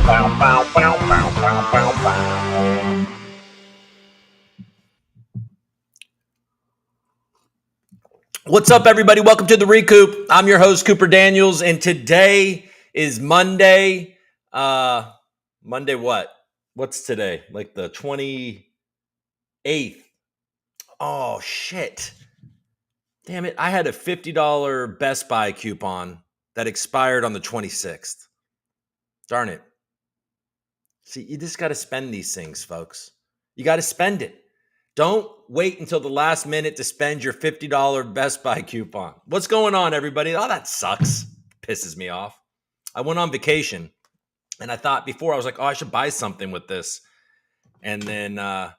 What's up, everybody? Welcome to the Recoop. I'm your host, Cooper Daniels, and today is Monday. Monday what? What's today? Like the 28th. Oh, shit. Damn it. I had a $50 Best Buy coupon that expired on the 26th. Darn it. See, you just got to spend these things, folks. You got to spend it. Don't wait until the last minute to spend your $50 Best Buy coupon. What's going on, everybody? Oh, that sucks. Pisses me off. I went on vacation, and I thought before, I was like, oh, I should buy something with this. And then I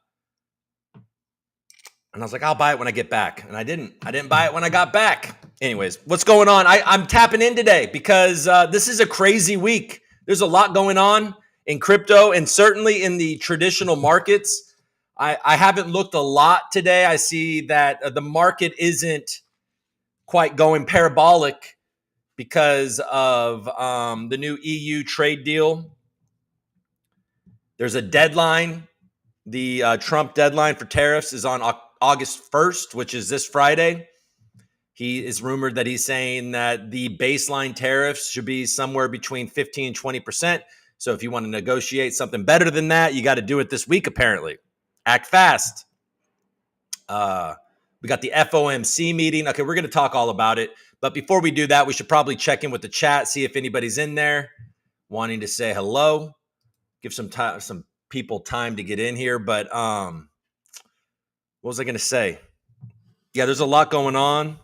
was like, I'll buy it when I get back. And I didn't buy it when I got back. Anyways, what's going on? I'm tapping in today because this is a crazy week. There's a lot going on in crypto and certainly in the traditional markets. I haven't looked a lot today. I see that the market isn't quite going parabolic because of the new EU trade deal. There's a deadline. The Trump deadline for tariffs is on August 1st, which is this Friday. He is rumored that he's saying that the baseline tariffs should be somewhere between 15 and 20%. So if you want to negotiate something better than that, you got to do it this week, apparently. Act fast. We got the FOMC meeting. Okay, we're going to talk all about it. But before we do that, we should probably check in with the chat, see if anybody's in there wanting to say hello. Give some people time to get in here. But what was I going to say? Yeah, there's a lot going on.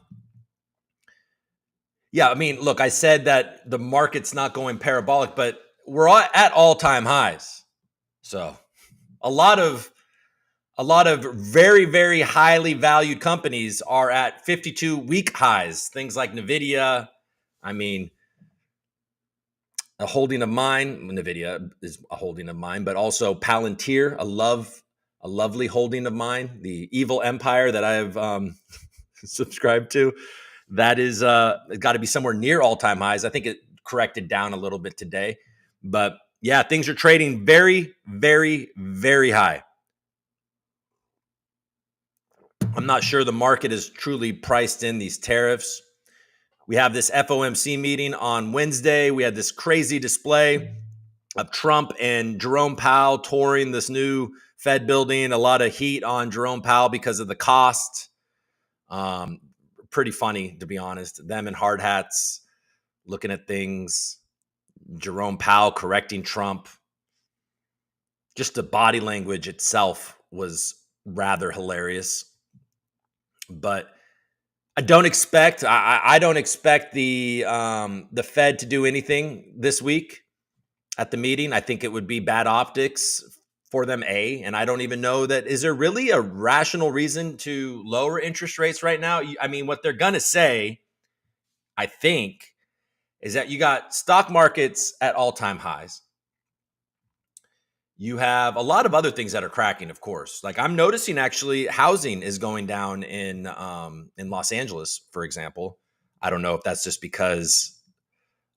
Yeah, I mean, look, I said that the market's not going parabolic, but we're at all-time highs. So a lot of very, very highly valued companies are at 52-week highs. Things like NVIDIA. I mean, a holding of mine. NVIDIA is a holding of mine, but also Palantir, a lovely holding of mine. The evil empire that I have subscribed to. That is got to be somewhere near all-time highs. I think it corrected down a little bit today. But yeah, things are trading very, very, very high. I'm not sure the market is truly priced in these tariffs. We have this FOMC meeting on Wednesday. We had this crazy display of Trump and Jerome Powell touring this new Fed building. A lot of heat on Jerome Powell because of the cost. Pretty funny, to be honest. Them in hard hats looking at things. Jerome Powell correcting Trump. Just the body language itself was rather hilarious. But I don't expect the Fed to do anything this week at the meeting. I think it would be bad optics for them, and I don't even know that. Is there really a rational reason to lower interest rates right now? I mean, what they're going to say, I think, is that you got stock markets at all-time highs. You have a lot of other things that are cracking, of course. Like I'm noticing actually housing is going down in Los Angeles, for example. I don't know if that's just because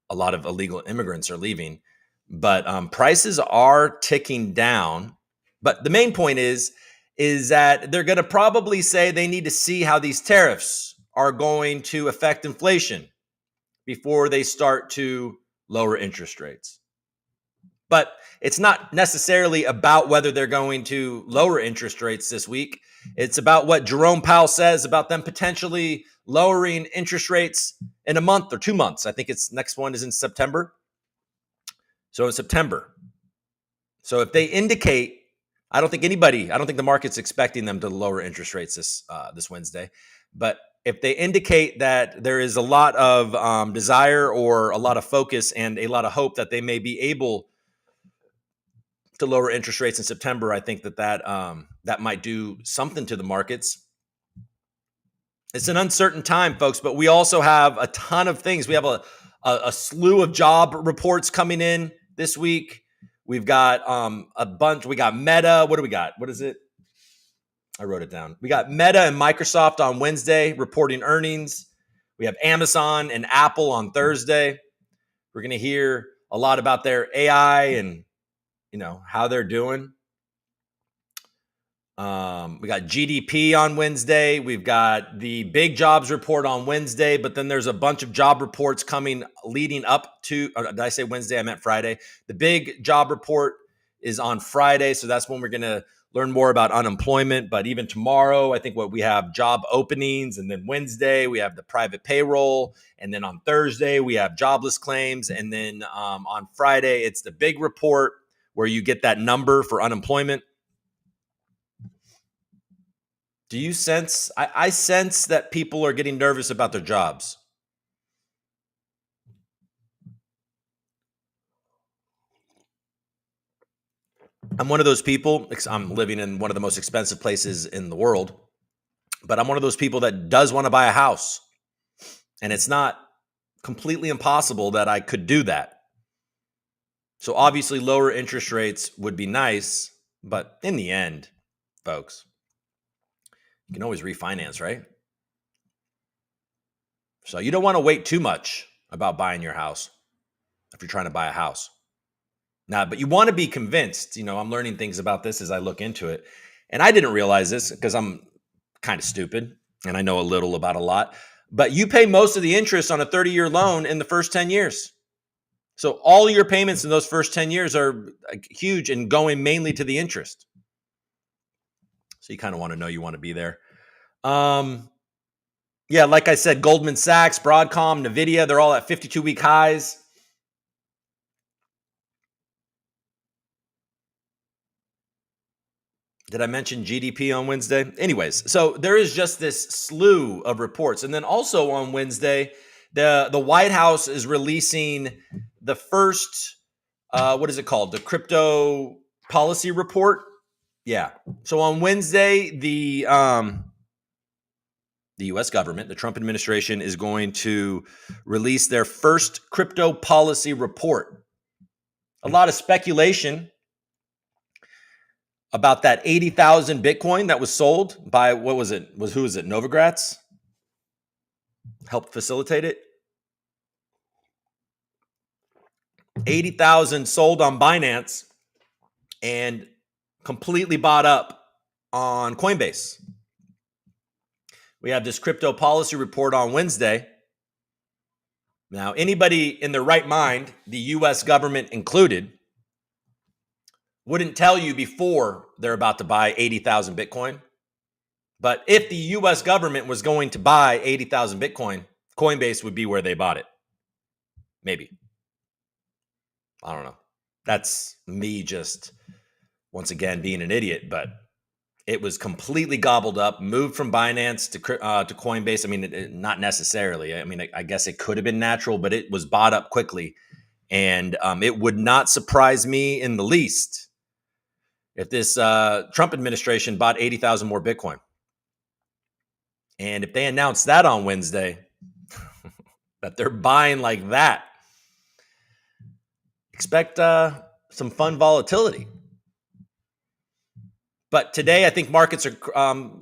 a lot of illegal immigrants are leaving, but prices are ticking down. But the main point is that they're going to probably say they need to see how these tariffs are going to affect inflation before they start to lower interest rates. But it's not necessarily about whether they're going to lower interest rates this week. It's about what Jerome Powell says about them potentially lowering interest rates in a month or 2 months. I think its next one is in September. So in September. So if they indicate, I don't think the market's expecting them to lower interest rates this Wednesday. But if they indicate that there is a lot of desire or a lot of focus and a lot of hope that they may be able to lower interest rates in September, I think that might do something to the markets. It's an uncertain time, folks, but we also have a ton of things. We have a slew of job reports coming in this week. We've got a bunch. We got Meta. What do we got? What is it? I wrote it down. We got Meta and Microsoft on Wednesday reporting earnings. We have Amazon and Apple on Thursday. We're going to hear a lot about their AI and, how they're doing. We got GDP on Wednesday. We've got the big jobs report on Wednesday, but then there's a bunch of job reports coming leading up to, did I say Wednesday? I meant Friday. The big job report is on Friday. So that's when we're going to learn more about unemployment. But even tomorrow, I think we have job openings. And then Wednesday, we have the private payroll. And then on Thursday, we have jobless claims. And then on Friday, it's the big report where you get that number for unemployment. Do you sense? I sense that people are getting nervous about their jobs. I'm one of those people. I'm living in one of the most expensive places in the world, but I'm one of those people that does want to buy a house. And it's not completely impossible that I could do that. So obviously lower interest rates would be nice, but in the end, folks, you can always refinance, right? So you don't want to wait too much about buying your house if you're trying to buy a house. Now, but you want to be convinced. I'm learning things about this as I look into it. And I didn't realize this because I'm kind of stupid and I know a little about a lot. But you pay most of the interest on a 30-year loan in the first 10 years. So all your payments in those first 10 years are huge and going mainly to the interest. So you kind of want to know you want to be there. Yeah, like I said, Goldman Sachs, Broadcom, NVIDIA, they're all at 52-week highs. Did I mention GDP on Wednesday? Anyways, so there is just this slew of reports. And then also on Wednesday, the White House is releasing the first, what is it called? The crypto policy report. Yeah. So on Wednesday, the U.S. government, the Trump administration, is going to release their first crypto policy report. A lot of speculation about that 80,000 Bitcoin that was sold by, who was it? Novogratz helped facilitate it. 80,000 sold on Binance and completely bought up on Coinbase. We have this crypto policy report on Wednesday. Now, anybody in their right mind, the U.S. government included, wouldn't tell you before they're about to buy 80,000 Bitcoin. But if the U.S. government was going to buy 80,000 Bitcoin, Coinbase would be where they bought it. Maybe. I don't know. That's me just, once again, being an idiot. But it was completely gobbled up, moved from Binance to Coinbase. I mean, not necessarily. I mean, I guess it could have been natural, but it was bought up quickly. And it would not surprise me in the least if this Trump administration bought 80,000 more Bitcoin. And if they announce that on Wednesday, that they're buying like that, expect some fun volatility. But today, I think markets are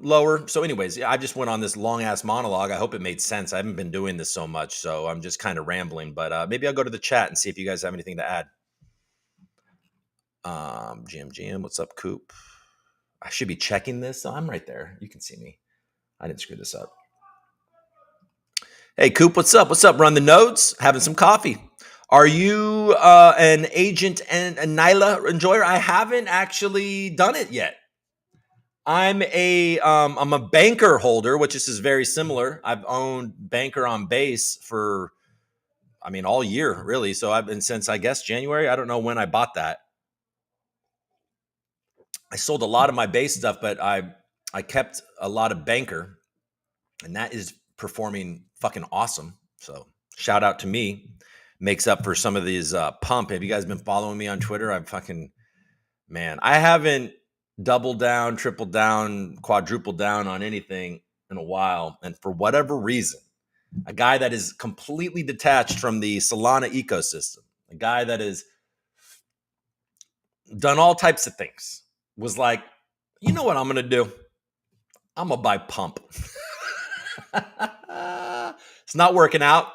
lower. So anyways, I just went on this long-ass monologue. I hope it made sense. I haven't been doing this so much, so I'm just kind of rambling. But maybe I'll go to the chat and see if you guys have anything to add. GM, what's up, Coop? I should be checking this. I'm right there. You can see me. I didn't screw this up. Hey, Coop, what's up? What's up? Run the nodes, having some coffee. Are you an agent and a Nyla enjoyer? I haven't actually done it yet. I'm a banker holder, which is very similar. I've owned Banker on Base for, all year, really. So I've been since, I guess, January. I don't know when I bought that. I sold a lot of my base stuff, but I kept a lot of Banker, and that is performing fucking awesome. So shout out to me. Makes up for some of these pump. Have you guys been following me on Twitter? I haven't doubled down, tripled down, quadrupled down on anything in a while. And for whatever reason, a guy that is completely detached from the Solana ecosystem, a guy that has done all types of things, was like, you know what I'm going to do? I'm going to buy pump. It's not working out.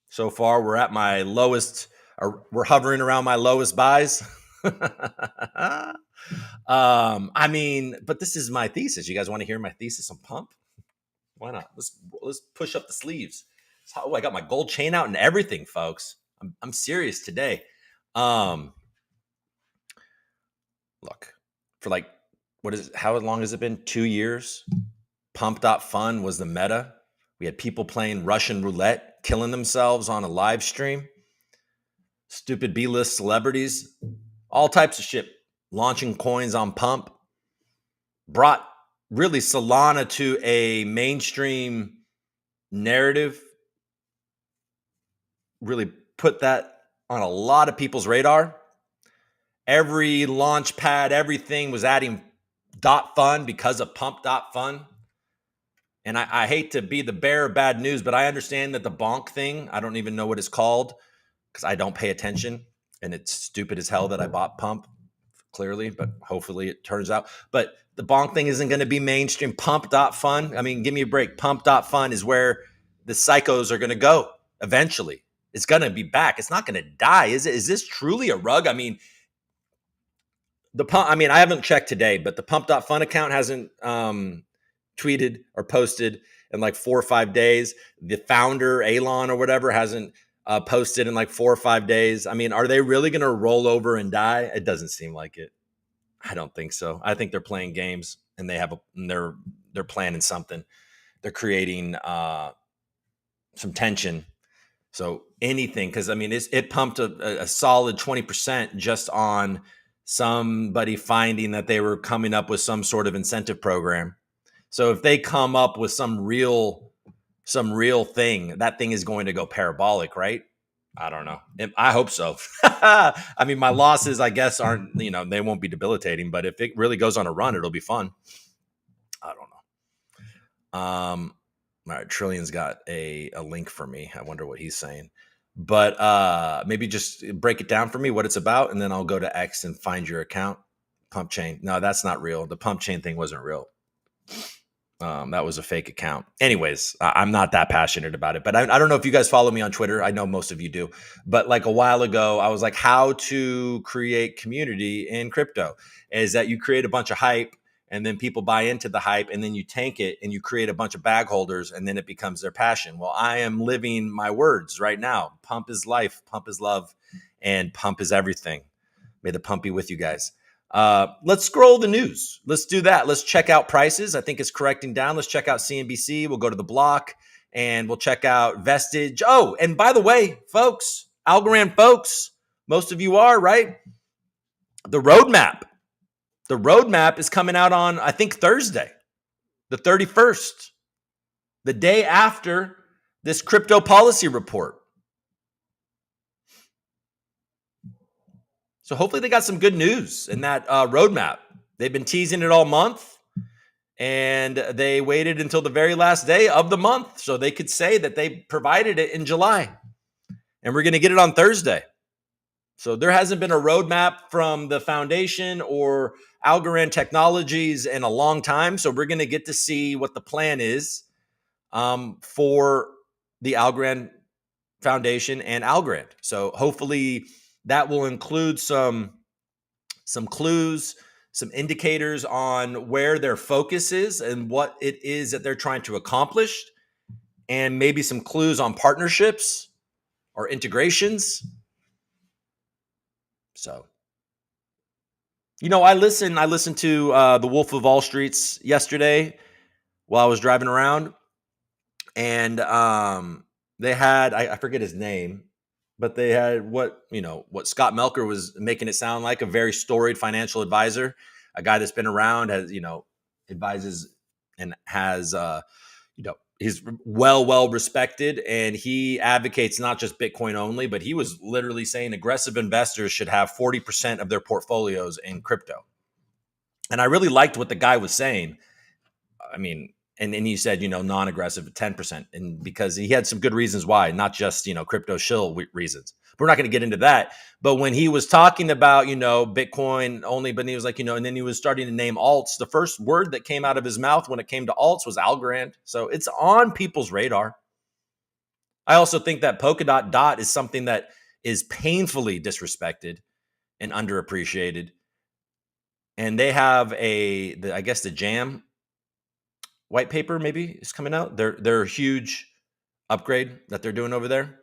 So far, we're at my lowest, or we're hovering around my lowest buys. I mean, but this is my thesis. You guys want to hear my thesis on pump? Why not? Let's push up the sleeves. Oh, I got my gold chain out and everything, folks. I'm serious today. Look, for like, what is it? How long has it been? 2 years. Pump.fun was the meta. We had people playing Russian roulette, killing themselves on a live stream. Stupid B-list celebrities, all types of shit, launching coins on pump. Brought really Solana to a mainstream narrative. Really put that on a lot of people's radar. Every launch pad, everything was adding .fun because of pump.fun. And I hate to be the bearer of bad news, but I understand that the bonk thing, I don't even know what it's called because I don't pay attention. And it's stupid as hell that I bought pump, clearly, but hopefully it turns out. But the bonk thing isn't going to be mainstream. Pump.fun, I mean, give me a break. Pump.fun is where the psychos are going to go eventually. It's going to be back. It's not going to die. Is it? Is this truly a rug? I mean, I haven't checked today, but the pump.fun account hasn't tweeted or posted in like 4 or 5 days. The founder, Elon or whatever, hasn't posted in like 4 or 5 days. I mean, are they really going to roll over and die? It doesn't seem like it. I don't think so. I think they're playing games and they're planning something. They're creating some tension. So anything, because I mean, it pumped a solid 20% just on somebody finding that they were coming up with some sort of incentive program. So if they come up with some real thing, that thing is going to go parabolic, right? I don't know. I hope so. I mean, my losses, I guess, aren't, they won't be debilitating, but if it really goes on a run, it'll be fun. I don't know. All right, Trillion's got a link for me. I wonder what he's saying. But maybe just break it down for me, what it's about, and then I'll go to X and find your account. Pump chain. No, that's not real. The pump chain thing wasn't real. That was a fake account. Anyways, I'm not that passionate about it, but I don't know if you guys follow me on Twitter. I know most of you do, but like a while ago, I was like, how to create community in crypto is that you create a bunch of hype and then people buy into the hype and then you tank it and you create a bunch of bag holders and then it becomes their passion. Well, I am living my words right now. Pump is life, pump is love, and pump is everything. May the pump be with you guys. Let's scroll the news. Let's do that. Let's check out prices. I think it's correcting down. Let's check out CNBC. We'll go to the block and we'll check out Vestige. Oh, and by the way, folks, Algorand folks, most of you are, right? The roadmap. The roadmap is coming out on, I think, Thursday, the 31st, the day after this crypto policy report. So hopefully they got some good news in that roadmap. They've been teasing it all month, and they waited until the very last day of the month so they could say that they provided it in July. And we're going to get it on Thursday. So there hasn't been a roadmap from the foundation or Algorand Technologies in a long time. So we're going to get to see what the plan is for the Algorand Foundation and Algorand. So hopefully that will include some clues, some indicators on where their focus is and what it is that they're trying to accomplish, and maybe some clues on partnerships or integrations. So, I listened to the Wolf of Wall Streets yesterday while I was driving around, and they had, I forget his name, but they had what Scott Melker was making it sound like, a very storied financial advisor, a guy that's been around, has, advises and has, he's well respected, and he advocates not just Bitcoin only, but he was literally saying aggressive investors should have 40% of their portfolios in crypto. And I really liked what the guy was saying. I mean, and he said, non-aggressive at 10%. And because he had some good reasons why, not just, crypto shill reasons. But we're not going to get into that. But when he was talking about, Bitcoin only, but he was like, and then he was starting to name alts. The first word that came out of his mouth when it came to alts was Algorand. So it's on people's radar. I also think that Polkadot Dot is something that is painfully disrespected and underappreciated. And they have I guess the Jam white paper maybe is coming out. Their huge upgrade that they're doing over there.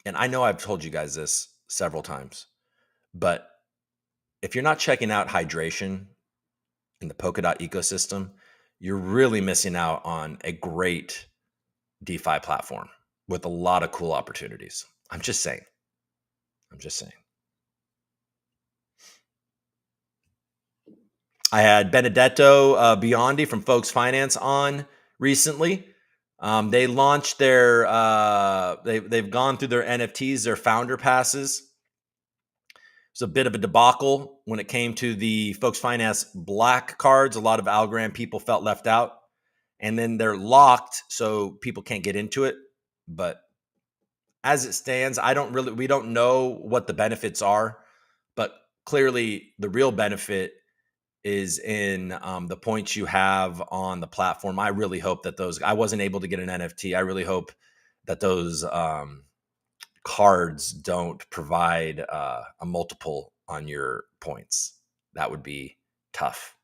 And I know I've told you guys this several times, but if you're not checking out hydration in the Polkadot ecosystem, you're really missing out on a great DeFi platform with a lot of cool opportunities. I'm just saying. I had Benedetto Biondi from Folks Finance on recently. They launched their they've gone through their NFTs, their founder passes. It's a bit of a debacle when it came to the Folks Finance black cards. A lot of Algorand people felt left out, and then they're locked, so people can't get into it. But as it stands, we don't know what the benefits are, but clearly the real benefit is in the points you have on the platform. I really hope that I wasn't able to get an NFT. I really hope that those cards don't provide a multiple on your points. That would be tough.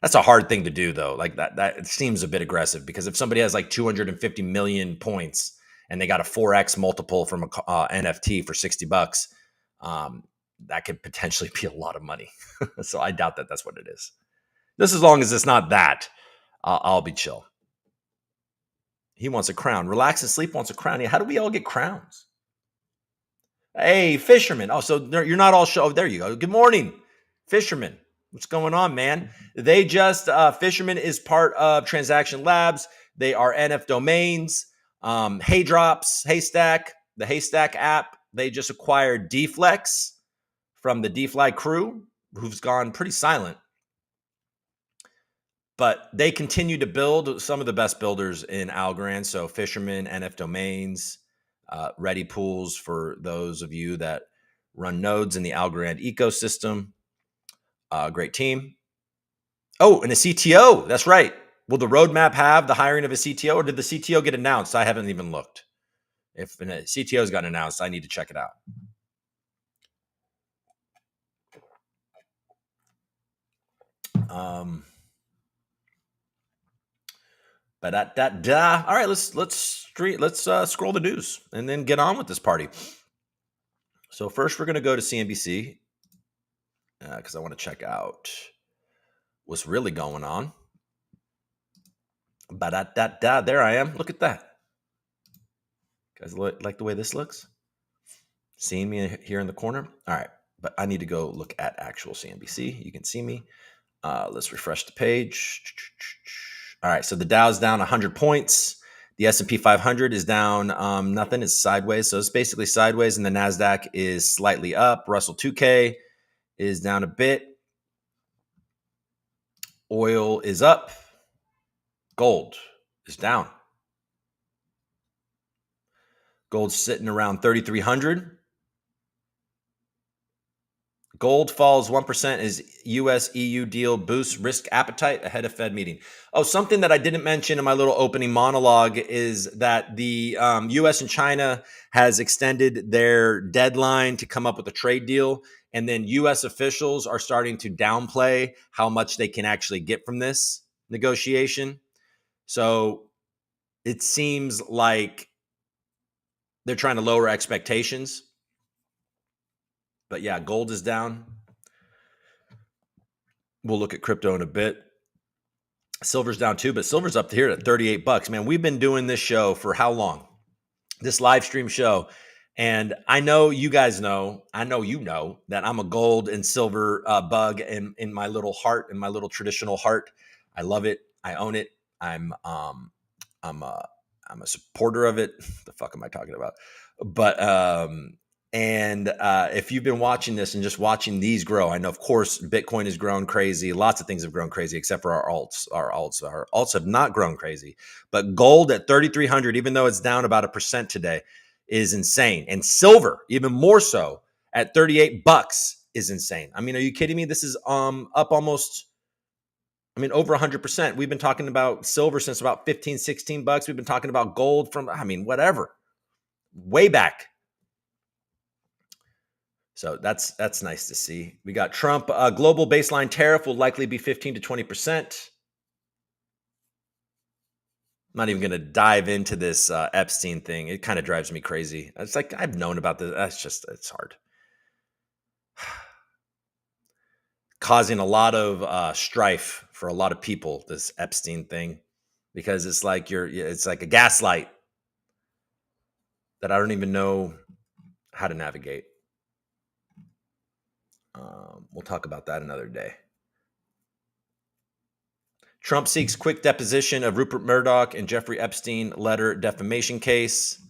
That's a hard thing to do though. Like that it seems a bit aggressive, because if somebody has like 250 million points and they got a 4x multiple from a NFT for $60, that could potentially be a lot of money. So I doubt that that's what it is. Just as long as it's not that, I'll be chill. He wants a crown. Relax and Sleep wants a crown. How do we all get crowns? Hey, Fisherman. Oh, so you're not all show. Oh, there you go. Good morning, Fisherman. What's going on, man? They just, Fisherman is part of Transaction Labs. They are NF domains. Haystack, the Haystack app. They just acquired Deflex from the DeFly crew, who's gone pretty silent. But they continue to build some of the best builders in Algorand. So Fisherman, NF Domains, Ready Pools for those of you that run nodes in the Algorand ecosystem. Great team. Oh, and a CTO. That's right. Will the roadmap have the hiring of a CTO, or did the CTO get announced? I haven't even looked. If a CTO's got announced, I need to check it out. But all right, let's scroll the news and then get on with this party. So first, we're gonna go to CNBC because I want to check out what's really going on. But there I am. Look at that. Guys, like the way this looks? Seeing me here in the corner? All right, but I need to go look at actual CNBC. You can see me. Let's refresh the page. All right, so the Dow's down 100 points. The S&P 500 is down nothing. It's sideways, so it's basically sideways, and the NASDAQ is slightly up. Russell 2K is down a bit. Oil is up. Gold is down. Gold's sitting around 3,300. Gold falls 1% as US-EU deal boosts risk appetite ahead of Fed meeting. Oh, something that I didn't mention in my little opening monologue is that the US and China has extended their deadline to come up with a trade deal. And then US officials are starting to downplay how much they can actually get from this negotiation. So it seems like they're trying to lower expectations. But yeah, gold is down. We'll look at crypto in a bit. Silver's down too, but silver's up here at $38. Man, we've been doing this show for how long? This live stream show. And I know you guys know, I know you know that I'm a gold and silver bug in my little heart, in my little traditional heart. I love it. I own it. I'm a supporter of it. The fuck am I talking about? But if you've been watching this and just watching these grow, I know, of course, Bitcoin has grown crazy. Lots of things have grown crazy, except for our alts. Our alts have not grown crazy. But gold at 3,300, even though it's down about 1% today, is insane. And silver, even more so, at $38 is insane. I mean, are you kidding me? This is up almost I mean, over 100%. We've been talking about silver since about 15, 16 bucks. We've been talking about gold from, I mean, whatever, way back. So that's nice to see. We got Trump. Global baseline tariff will likely be 15 to 20%. I'm not even going to dive into this Epstein thing. It kind of drives me crazy. It's like I've known about this. It's hard. Causing a lot of strife for a lot of people, this Epstein thing, because it's like it's like a gaslight that I don't even know how to navigate. We'll talk about that another day. Trump seeks quick deposition of Rupert Murdoch and Jeffrey Epstein letter defamation case.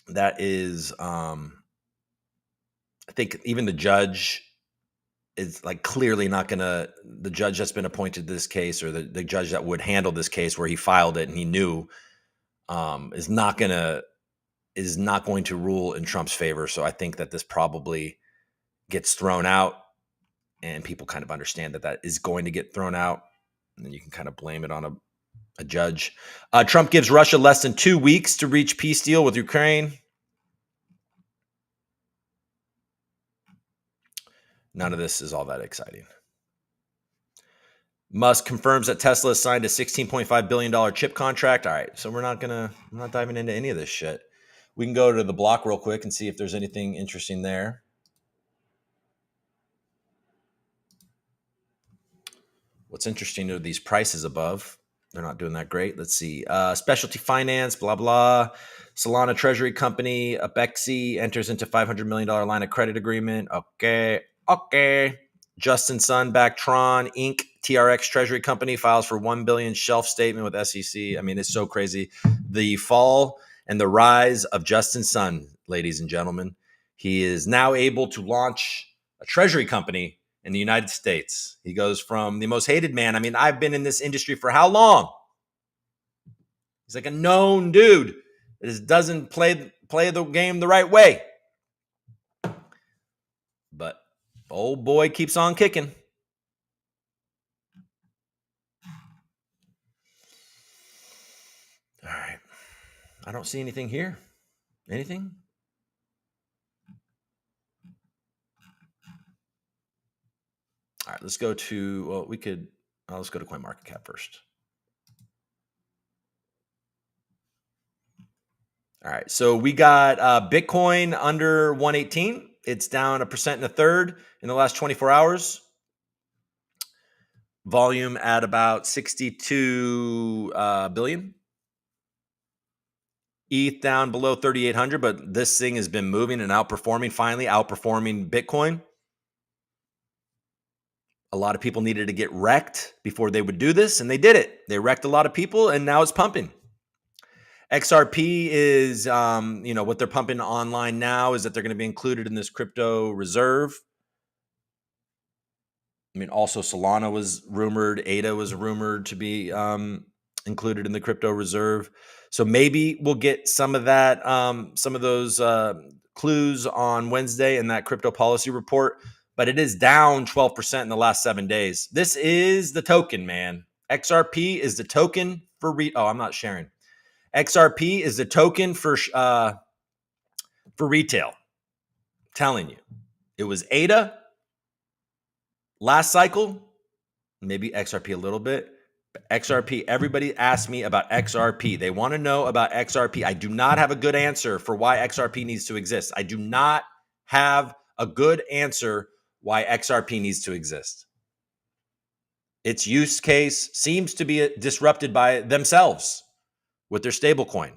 That is, I think even the judge is like clearly not going to, the judge that's been appointed to this case, or the judge that would handle this case where he filed it and he knew, is not going to rule in Trump's favor. So I think that this probably gets thrown out, and people kind of understand that is going to get thrown out. And then you can kind of blame it on a judge. Trump gives Russia less than 2 weeks to reach peace deal with Ukraine. None of this is all that exciting. Musk confirms that Tesla has signed a $16.5 billion chip contract. All right, so we're not diving into any of this shit. We can go to the block real quick and see if there's anything interesting there. What's interesting are these prices above. They're not doing that great. Let's see. Specialty finance, blah, blah. Solana Treasury Company, Apexi enters into $500 million line of credit agreement. Okay. Justin Sun backed Tron Inc. TRX Treasury Company files for $1 billion shelf statement with SEC. I mean, it's so crazy. The fall and the rise of Justin Sun, ladies and gentlemen. He is now able to launch a treasury company in the United States. He goes from the most hated man. I mean, I've been in this industry for how long? He's like a known dude that just doesn't play the game the right way. But old boy keeps on kicking. All right. I don't see anything here. Anything? All right, let's go to, well, let's go to CoinMarketCap first. All right, so we got Bitcoin under 118. It's down 1.33% in the last 24 hours. Volume at about 62 billion. ETH down below 3,800, but this thing has been moving and finally outperforming Bitcoin. A lot of people needed to get wrecked before they would do this, and they did it. They wrecked a lot of people, and now it's pumping. XRP is, what they're pumping online now is that they're going to be included in this crypto reserve. I mean, also Solana was rumored, ADA was rumored to be included in the crypto reserve. So maybe we'll get some of that, some of those clues on Wednesday in that crypto policy report. But it is down 12% in the last 7 days. This is the token, man. XRP is the token for I'm not sharing. XRP is the token for retail. I'm telling you, it was ADA last cycle, maybe XRP a little bit. But XRP, everybody asked me about XRP. They want to know about XRP. I do not have a good answer for why XRP needs to exist. I do not have a good answer why XRP needs to exist. Its use case seems to be disrupted by themselves with their stablecoin,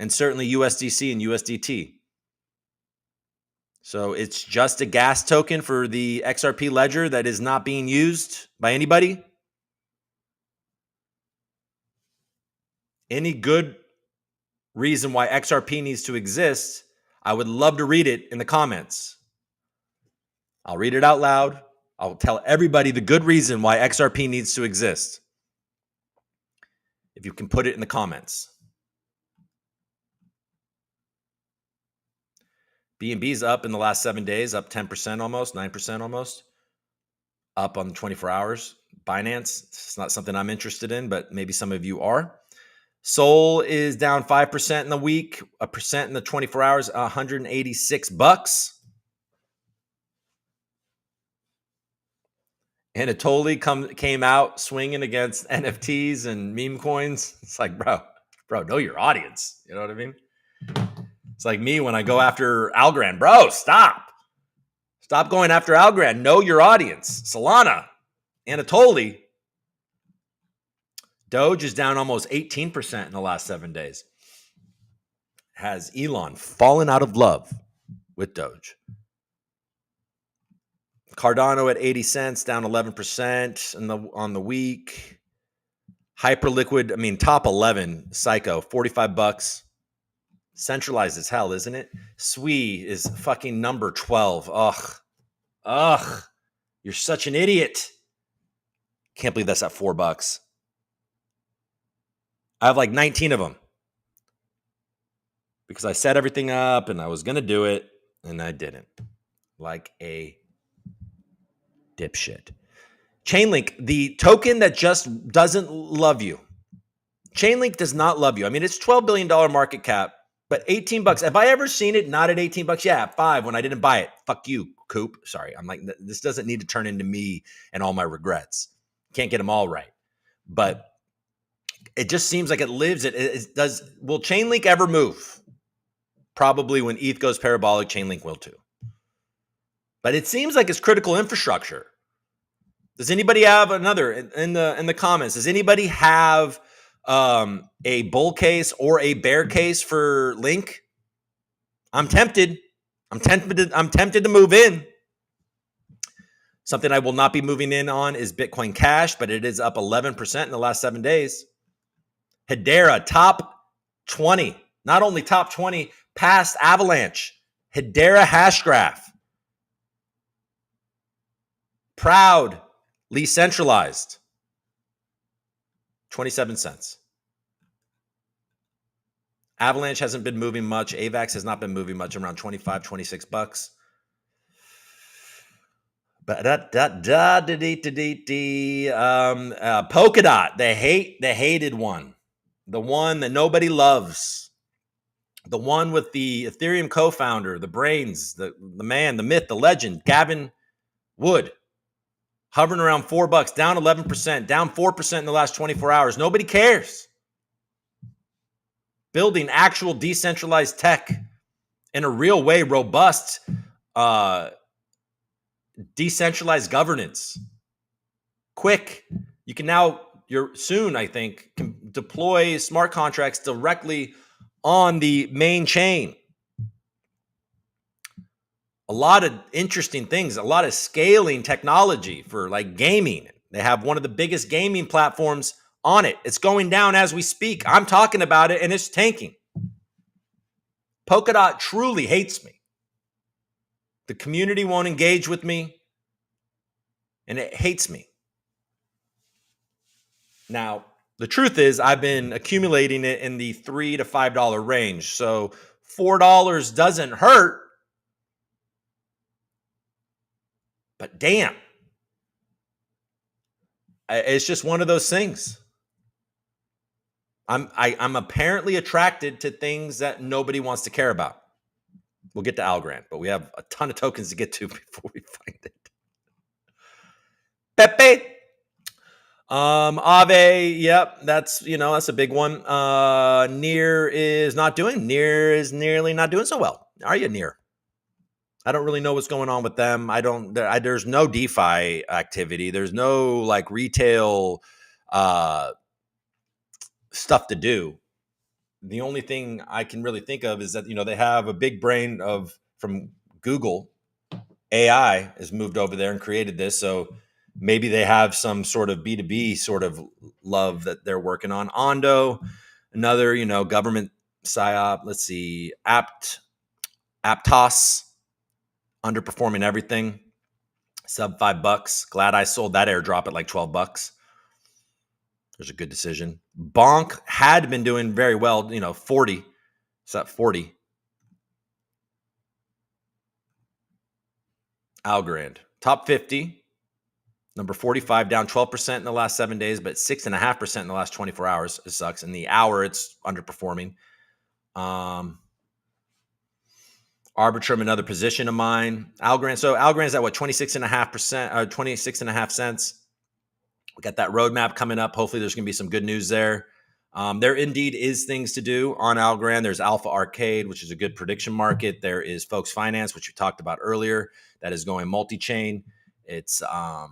and certainly USDC and USDT. So it's just a gas token for the XRP ledger that is not being used by anybody. Any good reason why XRP needs to exist, I would love to read it in the comments. I'll read it out loud. I'll tell everybody the good reason why XRP needs to exist. If you can put it in the comments. BNB's up in the last 7 days, up 10% almost, 9% almost. up on the 24 hours. Binance, it's not something I'm interested in, but maybe some of you are. Sol is down 5% in the week, 1% in the 24 hours, $186. And it totally came out swinging against NFTs and meme coins. It's like, bro, know your audience. You know what I mean? It's like me when I go after Algorand. Bro, stop. Stop going after Algorand. Know your audience. Solana, Anatoly. Doge is down almost 18% in the last 7 days. Has Elon fallen out of love with Doge? Cardano at 80 cents, down 11% on the week. Hyperliquid, top 11, Psycho, $45. Centralized as hell, isn't it? SWE is fucking number 12. Ugh. You're such an idiot. Can't believe that's at $4. I have like 19 of them because I set everything up and I was going to do it and I didn't. Like a dipshit. Chainlink, the token that just doesn't love you. Chainlink does not love you. It's $12 billion market cap, but $18. Have I ever seen it not at $18? Yeah, at 5 when I didn't buy it. Fuck you, Coop. Sorry. I'm like, this doesn't need to turn into me and all my regrets. Can't get them all right. But it just seems like it lives. Will Chainlink ever move? Probably when ETH goes parabolic, Chainlink will too. But it seems like it's critical infrastructure. Does anybody have another in the comments? Does anybody have a bull case or a bear case for Link? I'm tempted. I'm tempted to move in. Something I will not be moving in on is Bitcoin Cash, but it is up 11% in the last 7 days. Hedera, top 20. Not only top 20, past Avalanche. Hedera Hashgraph. Proudly centralized. 27 cents. Avalanche hasn't been moving much. AVAX has not been moving much, around 25, 26 bucks. Polkadot, the hated one. The one that nobody loves. The one with the Ethereum co-founder, the brains, the man, the myth, the legend, Gavin Wood. Hovering around $4, down 11%, down 4% in the last 24 hours. Nobody cares. Building actual decentralized tech in a real way, robust, decentralized governance. Quick. You can now, I think, can deploy smart contracts directly on the main chain. A lot of interesting things, a lot of scaling technology for like gaming. They have one of the biggest gaming platforms on it. It's going down as we speak. I'm talking about it and it's tanking. Polkadot truly hates me. The community won't engage with me and it hates me. Now, the truth is I've been accumulating it in the $3 to $5 range. So $4 doesn't hurt. But damn, it's just one of those things. I'm apparently attracted to things that nobody wants to care about. We'll get to Algorand, but we have a ton of tokens to get to before we find it. Pepe. Aave, yep, that's a big one. Near is nearly not doing so well. Are you Near? I don't really know what's going on with them. There's no DeFi activity. There's no like retail stuff to do. The only thing I can really think of is that, they have a big brain from Google. AI has moved over there and created this. So maybe they have some sort of B2B sort of love that they're working on. Ondo, another, government PSYOP. Let's see. Aptos, underperforming everything. Sub $5. Glad I sold that airdrop at like $12. There's a good decision. Bonk had been doing very well, 40. It's at 40. Algorand, top 50. Number 45 down 12% in the last 7 days, but 6.5% in the last 24 hours. It sucks. In the hour, it's underperforming. Arbitrum, another position of mine. Algorand. So Algorand's at what, 26.5%, 26.5 cents. We got that roadmap coming up. Hopefully there's going to be some good news there. There indeed is things to do on Algorand. There's Alpha Arcade, which is a good prediction market. There is Folks Finance, which we talked about earlier, that is going multi-chain. It's a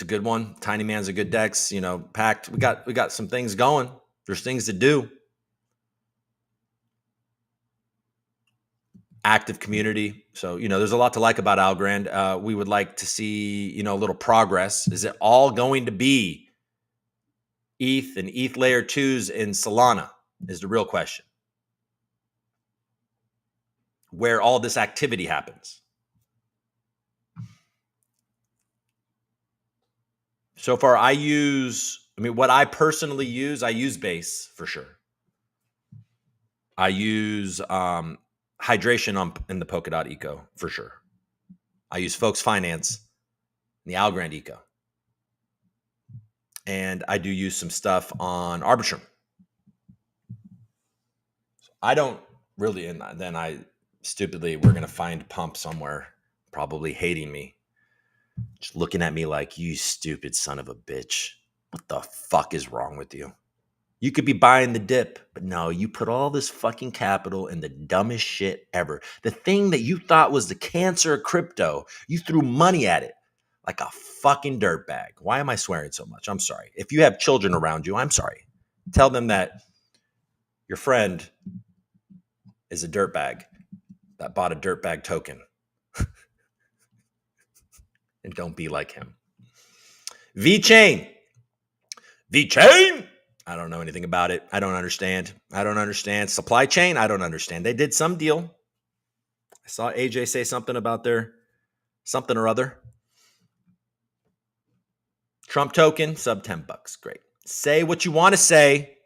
good one. Tiny Man's a good DEX, packed. We got some things going. There's things to do. Active community. So, there's a lot to like about Algorand. We would like to see, a little progress. Is it all going to be ETH and ETH layer 2s in Solana is the real question. Where all this activity happens. So far, what I personally use, I use Base for sure. I use Hydration in the Polkadot Eco for sure. I use Folks Finance in the Algorand Eco. And I do use some stuff on Arbitrum. I don't really, and then we're going to find Pump somewhere, probably hating me. Just looking at me like, you stupid son of a bitch. What the fuck is wrong with you? You could be buying the dip, but no, you put all this fucking capital in the dumbest shit ever. The thing that you thought was the cancer of crypto, you threw money at it like a fucking dirtbag. Why am I swearing so much? I'm sorry. If you have children around you, I'm sorry. Tell them that your friend is a dirtbag that bought a dirtbag token. And don't be like him. VeChain. VeChain. I don't know anything about it. I don't understand. Supply chain. I don't understand. They did some deal. I saw AJ say something about their something or other. Trump token, sub $10. Great. Say what you want to say.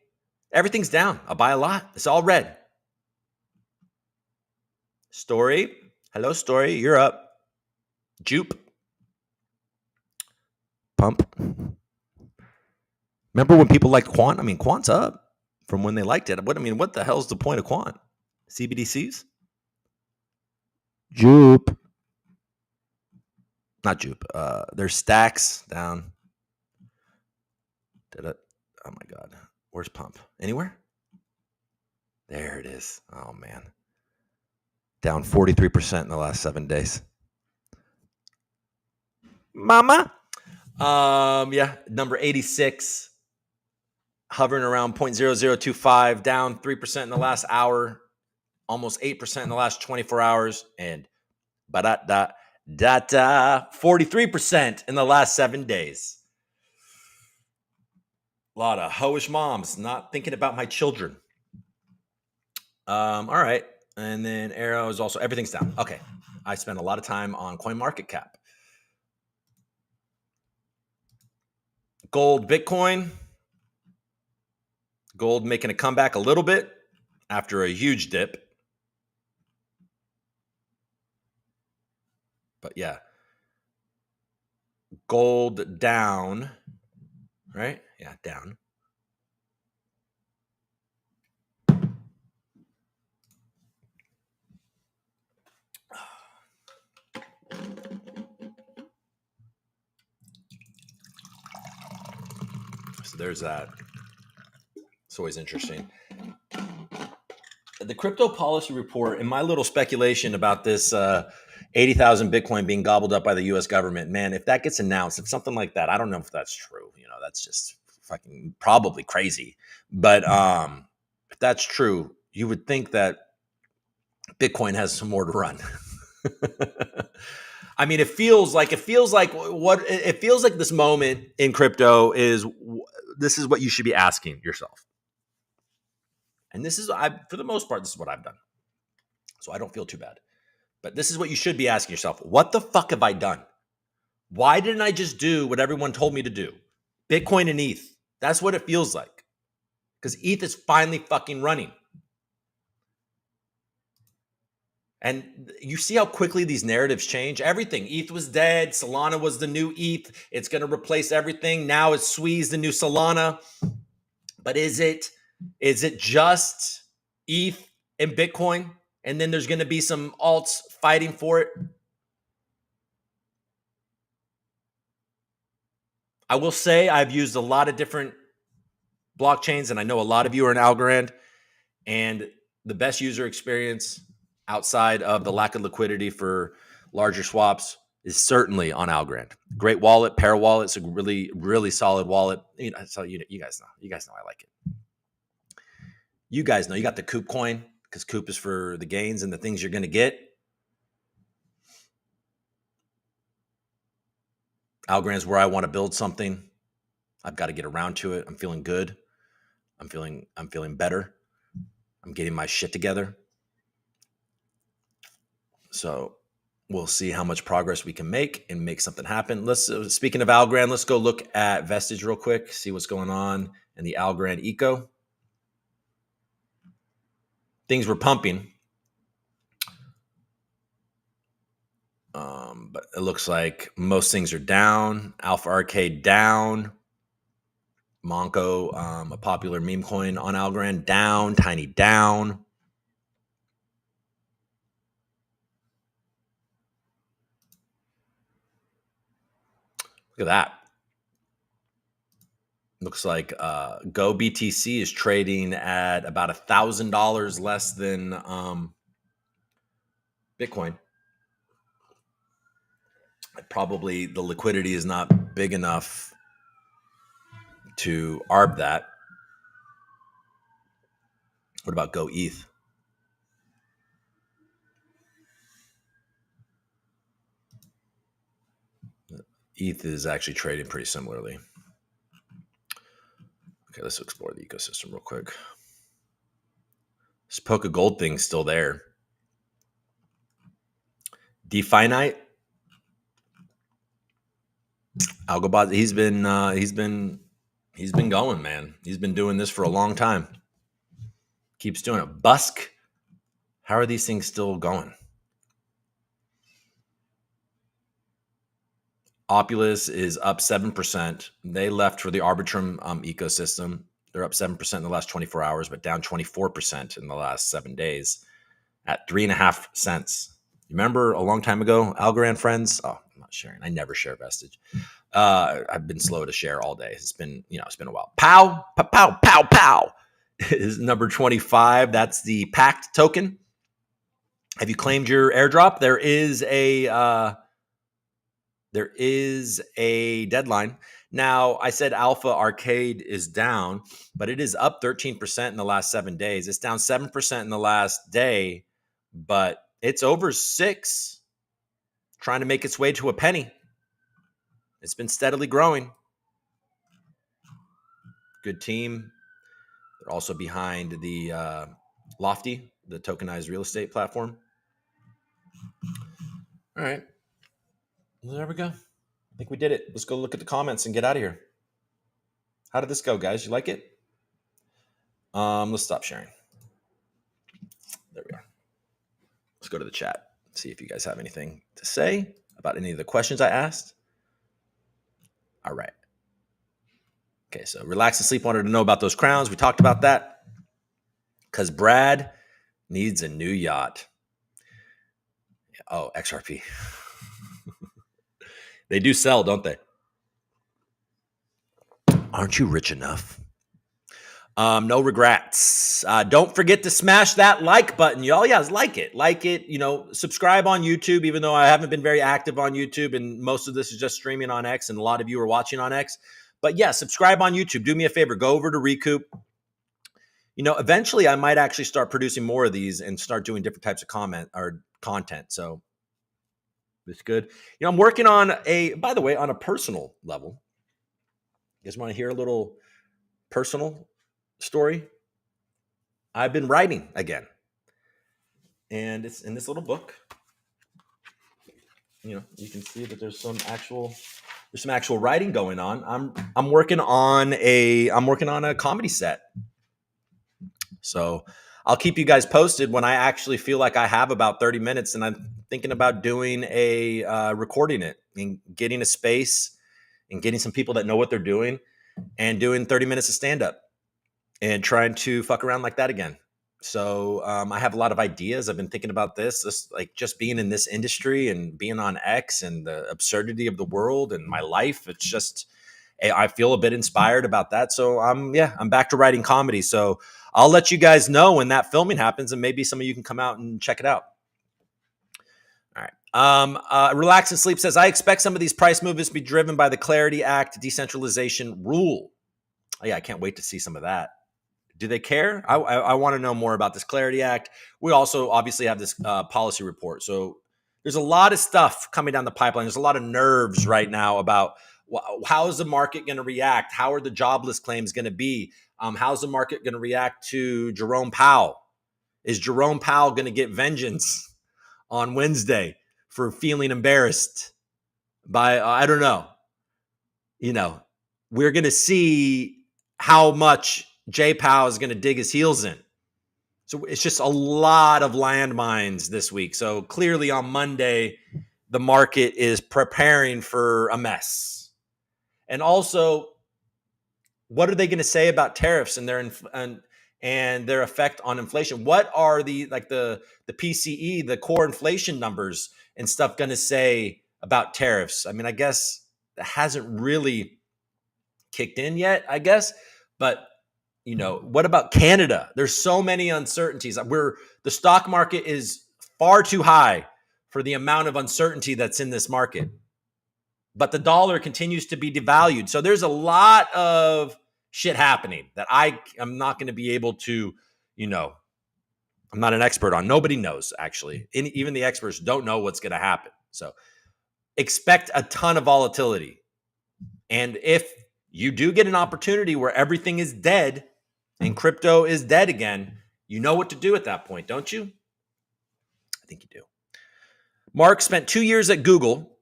Everything's down. I'll buy a lot. It's all red. Story. Hello, Story. You're up. Jupe. Pump. Remember when people liked Quant? I mean, Quant's up from when they liked it. What the hell's the point of Quant? CBDCs? Jupe. Not Jupe. There's Stacks down. Did it? Oh my God. Where's Pump? Anywhere? There it is. Oh man. Down 43% in the last 7 days. Mama. Number 86. Hovering around 0.0025, down 3% in the last hour, almost 8% in the last 24 hours, and 43% in the last 7 days. A lot of hoish moms not thinking about my children. All right. And then Arrow is also, everything's down. Okay. I spent a lot of time on CoinMarketCap. Gold, Bitcoin. Gold making a comeback a little bit after a huge dip. But yeah. Gold down. Right? Yeah, down. So there's that. It's always interesting. The crypto policy report, and my little speculation about this 80,000 Bitcoin being gobbled up by the U.S. government, man, if that gets announced, if something like that, I don't know if that's true. That's just fucking probably crazy. But if that's true, you would think that Bitcoin has some more to run. I mean, it feels like this moment in crypto this is what you should be asking yourself. And this is, for the most part, this is what I've done. So I don't feel too bad. But this is what you should be asking yourself. What the fuck have I done? Why didn't I just do what everyone told me to do? Bitcoin and ETH. That's what it feels like. Because ETH is finally fucking running. And you see how quickly these narratives change. Everything. ETH was dead. Solana was the new ETH. It's going to replace everything. Now it's Swee's the new Solana. But is it just ETH and Bitcoin? And then there's going to be some alts fighting for it? I will say I've used a lot of different blockchains, and I know a lot of you are in Algorand. And the best user experience outside of the lack of liquidity for larger swaps is certainly on Algorand. Great wallet, Pair Wallet's a really, really solid wallet. So you guys know. You guys know I like it. You guys know you got the Coop coin because Coop is for the gains and the things you're going to get. Algorand's where I want to build something. I've got to get around to it. I'm feeling good. I'm feeling better. I'm getting my shit together. So we'll see how much progress we can make and make something happen. Speaking of Algorand, let's go look at Vestige real quick, see what's going on in the Algorand eco. Things were pumping. But it looks like most things are down. Alpha Arcade down. Monko, a popular meme coin on Algorand, down. Tiny down. Look at that. Looks like Go BTC is trading at about $1,000 less than Bitcoin. Probably the liquidity is not big enough to arb that. What about Go ETH? ETH is actually trading pretty similarly. Okay, let's explore the ecosystem real quick. This Polka Gold thing's still there. DeFinite, Algobot, he's been going, man. He's been doing this for a long time. Keeps doing it. Busk, how are these things still going? Opulus is up 7%. They left for the Arbitrum ecosystem. They're up 7% in the last 24 hours, but down 24% in the last 7 days at 3.5 cents. Remember a long time ago, Algorand friends? Oh, I'm not sharing. I never share Vestige. I've been slow to share all day. It's been a while. Pow, pow, pow, pow, pow is number 25. That's the Pact token. Have you claimed your airdrop? There is a deadline. Now, I said Alpha Arcade is down, but it is up 13% in the last 7 days. It's down 7% in the last day, but it's over 6, trying to make its way to a penny. It's been steadily growing. Good team. They're also behind the Lofty, the tokenized real estate platform. All right. There we go. I think we did it. Let's go look at the comments and get out of here. How did this go, guys? You like it? Let's stop sharing. There we are. Let's go to the chat. See if you guys have anything to say about any of the questions I asked. All right. Okay, so Relax and Sleep wanted to know about those crowns. We talked about that. Because Brad needs a new yacht. Oh, XRP. They do sell, don't they? Aren't you rich enough? No regrets. Don't forget to smash that like button, y'all. Yeah, like it. Subscribe on YouTube, even though I haven't been very active on YouTube and most of this is just streaming on X and a lot of you are watching on X. But yeah, subscribe on YouTube. Do me a favor. Go over to Recoop. Eventually I might actually start producing more of these and start doing different types of content. So it's good. I'm working on by the way, on a personal level. You guys want to hear a little personal story? I've been writing again. And it's in this little book. You can see that there's some actual writing going on. I'm working on a comedy set. So I'll keep you guys posted when I actually feel like I have about 30 minutes, and I'm thinking about doing recording it and getting a space and getting some people that know what they're doing and doing 30 minutes of stand up and trying to fuck around like that again. So I have a lot of ideas. I've been thinking about this, like just being in this industry and being on X and the absurdity of the world and my life. It's just, I feel a bit inspired about that. So I'm back to writing comedy. So I'll let you guys know when that filming happens, and maybe some of you can come out and check it out. All right. Relax and Sleep says, I expect some of these price movements to be driven by the Clarity Act decentralization rule. Oh, yeah, I can't wait to see some of that. Do they care? I want to know more about this Clarity Act. We also obviously have this policy report. So there's a lot of stuff coming down the pipeline. There's a lot of nerves right now about how is the market going to react? How are the jobless claims going to be? How's the market going to react to Jerome Powell? Is Jerome Powell going to get vengeance on Wednesday for feeling embarrassed by, I don't know. We're going to see how much Jay Powell is going to dig his heels in. So it's just a lot of landmines this week. So clearly on Monday, the market is preparing for a mess. And also, what are they going to say about tariffs and their effect on inflation? What are the PCE, the core inflation numbers and stuff going to say about tariffs? I mean, I guess it hasn't really kicked in yet, I guess. But, what about Canada? There's so many uncertainties. The stock market is far too high for the amount of uncertainty that's in this market. But the dollar continues to be devalued. So there's a lot of shit happening that I am not going to be able to, I'm not an expert on. Nobody knows, actually. Even the experts don't know what's going to happen. So expect a ton of volatility. And if you do get an opportunity where everything is dead and crypto is dead again, you know what to do at that point, don't you? I think you do. Mark spent 2 years at Google,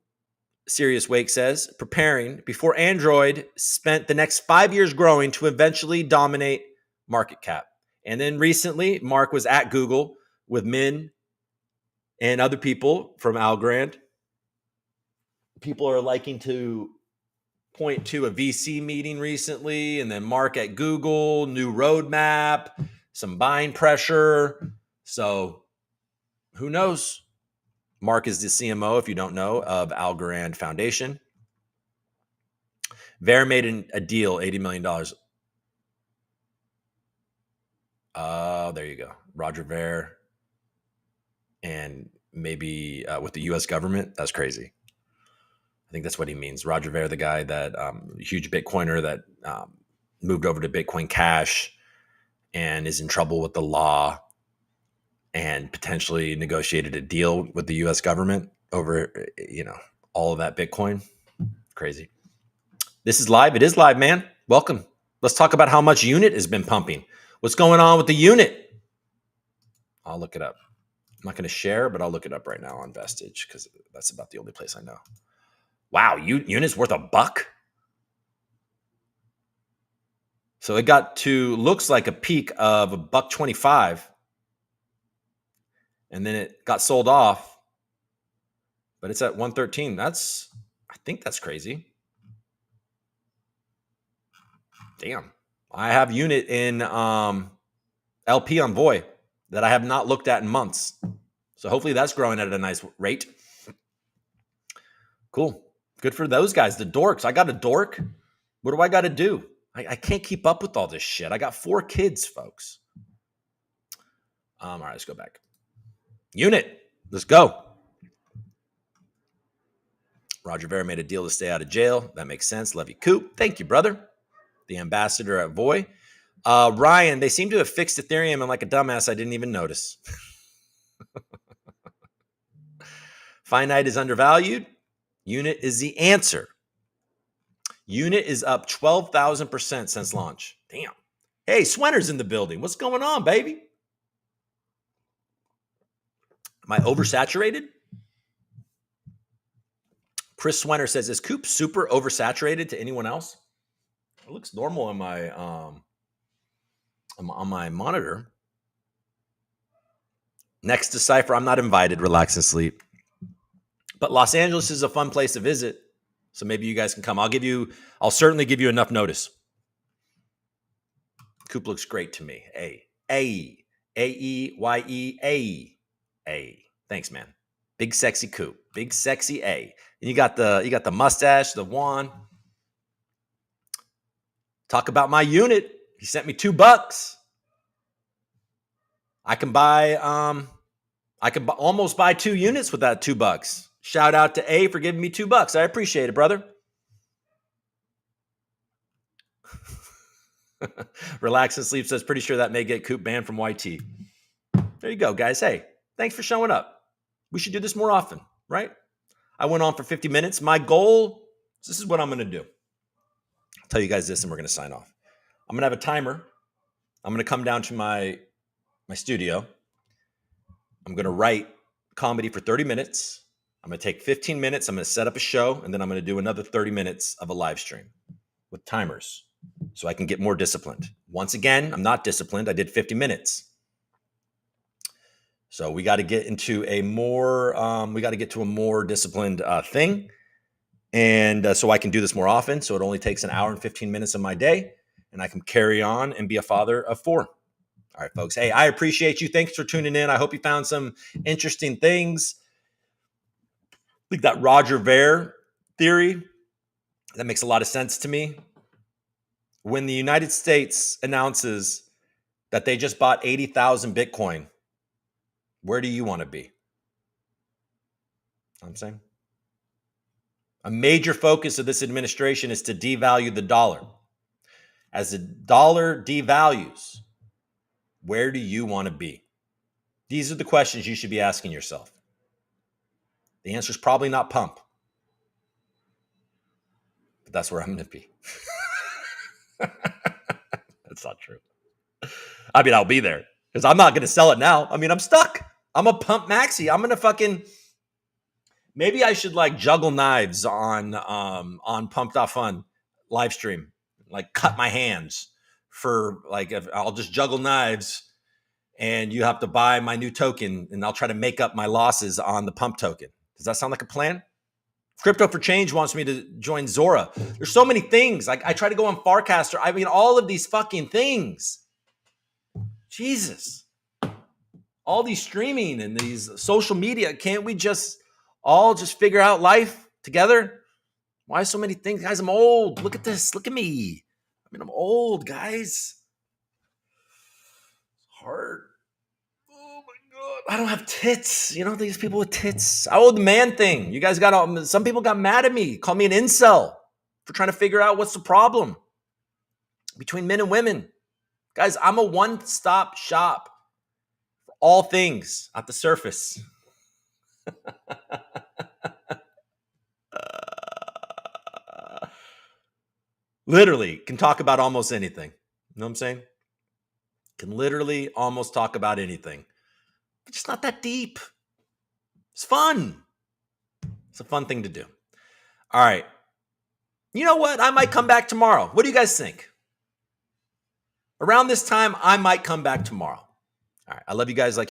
Sirius Wake says, preparing before Android spent the next 5 years growing to eventually dominate market cap. And then recently, Mark was at Google with Min and other people from Algorand. People are liking to point to a VC meeting recently, and then Mark at Google, new roadmap, some buying pressure. So who knows? Mark is the CMO, if you don't know, of Algorand Foundation. Ver made a deal, $80 million. Oh, there you go. Roger Ver. And maybe with the U.S. government. That's crazy. I think that's what he means. Roger Ver, the guy that huge Bitcoiner that moved over to Bitcoin Cash and is in trouble with the law and potentially negotiated a deal with the U.S. government over, all of that Bitcoin. Crazy. This is live. It is live, man. Welcome. Let's talk about how much unit has been pumping. What's going on with the unit? I'll look it up. I'm not going to share, but I'll look it up right now on Vestige because that's about the only place I know. Wow, unit's worth $1. So it got to, looks like a peak of $1.25, and then it got sold off, but it's at 113. I think that's crazy. Damn. I have unit in LP on Voy that I have not looked at in months. So hopefully that's growing at a nice rate. Cool. Good for those guys, the dorks. I got a dork. What do I got to do? I can't keep up with all this shit. I got 4 kids, folks. All right, let's go back. Unit, let's go. Roger Ver made a deal to stay out of jail. That makes sense. Love you, Coop. Thank you, brother. The ambassador at Voy. Ryan, they seem to have fixed Ethereum, and like a dumbass, I didn't even notice. Finite is undervalued. Unit is the answer. Unit is up 12,000% since launch. Damn. Hey, Swenner's in the building. What's going on, baby? Am I oversaturated? Chris Swenner says, is Coop super oversaturated to anyone else? It looks normal in my on my monitor next to Cypher. I'm not invited. Relax and sleep. But Los Angeles is a fun place to visit. So maybe you guys can come. I'll certainly give you enough notice. Coop looks great to me. A. Thanks, man. Big sexy Coop. Big sexy A. And you got the mustache, the wand. Talk about my unit. He sent me $2. I can almost buy 2 units with that $2. Shout out to A for giving me $2. I appreciate it, brother. Relax and Sleep says, pretty sure that may get Coop banned from YT. There you go, guys. Hey, thanks for showing up. We should do this more often, right? I went on for 50 minutes. My goal, this is what I'm going to do. I'll tell you guys this and we're going to sign off. I'm going to have a timer. I'm going to come down to my studio. I'm going to write comedy for 30 minutes. I'm going to take 15 minutes. I'm going to set up a show, and then I'm going to do another 30 minutes of a live stream with timers so I can get more disciplined. Once again, I'm not disciplined. I did 50 minutes. So we got to get into a more disciplined thing. And so I can do this more often. So it only takes an hour and 15 minutes of my day, and I can carry on and be a father of 4. All right, folks. Hey, I appreciate you. Thanks for tuning in. I hope you found some interesting things. I think that Roger Ver theory, that makes a lot of sense to me. When the United States announces that they just bought 80,000 Bitcoin, where do you want to be? You know what I'm saying? A major focus of this administration is to devalue the dollar. As the dollar devalues, where do you want to be? These are the questions you should be asking yourself. The answer is probably not pump. But that's where I'm going to be. That's not true. I mean, I'll be there because I'm not going to sell it now. I mean, I'm stuck. I'm a pump maxi. I'm going to fucking... Maybe I should like juggle knives on Pump.fun live stream. Like cut my hands for like, if I'll just juggle knives and you have to buy my new token and I'll try to make up my losses on the pump token. Does that sound like a plan? Crypto for Change wants me to join Zora. There's so many things. Like I try to go on Farcaster. I mean, all of these fucking things. Jesus. All these streaming and these social media. Can't we just all just figure out life together? Why so many things? Guys, I'm old. Look at this. Look at me. I mean, I'm old, guys. It's hard. Oh my God. I don't have tits. You know, these people with tits. I owe the man thing. You guys some people got mad at me. Call me an incel for trying to figure out what's the problem between men and women. Guys, I'm a one-stop shop for all things at the surface. Literally can talk about almost anything. You know what I'm saying? Can literally almost talk about anything. It's just not that deep. It's fun. It's a fun thing to do. All right. You know what? I might come back tomorrow. What do you guys think? Around this time, I might come back tomorrow. All right. I love you guys like